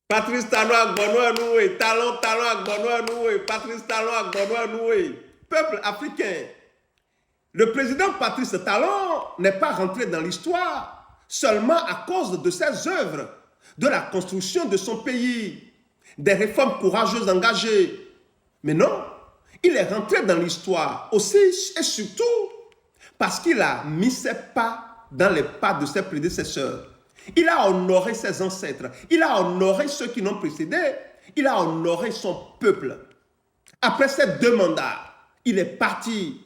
Patrice Talon Agbono Anoué, Talon Agbono Anoué, Patrice Talon Agbono Anoué. Peuple africain, le président Patrice Talon n'est pas rentré dans l'histoire seulement à cause de ses œuvres, de la construction de son pays, des réformes courageuses engagées. Mais non, il est rentré dans l'histoire aussi et surtout parce qu'il a mis ses pas dans les pas de ses prédécesseurs. Il a honoré ses ancêtres, il a honoré ceux qui l'ont précédé, il a honoré son peuple. Après ces 2 mandats, il est parti.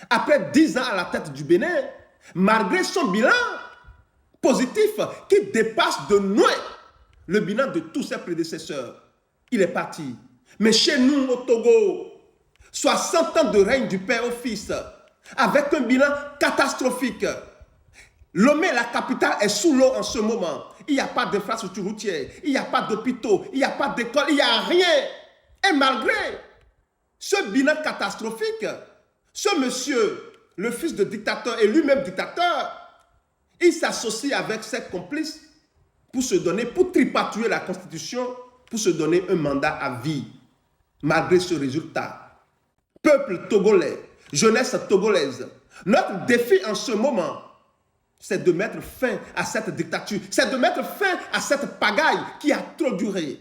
Après 10 ans à la tête du Bénin, malgré son bilan positif qui dépasse de loin le bilan de tous ses prédécesseurs, il est parti. Mais chez nous au Togo, 60 ans de règne du père au fils, avec un bilan catastrophique. Lomé, la capitale, est sous l'eau en ce moment. Il n'y a pas d'infrastructure routière, il n'y a pas d'hôpitaux, il n'y a pas d'école, il n'y a rien. Et malgré ce bilan catastrophique, ce monsieur, le fils de dictateur et lui-même dictateur, il s'associe avec ses complices pour tripatouiller la Constitution, pour se donner un mandat à vie. Malgré ce résultat, peuple togolais, jeunesse togolaise, notre défi en ce moment, c'est de mettre fin à cette dictature, c'est de mettre fin à cette pagaille qui a trop duré.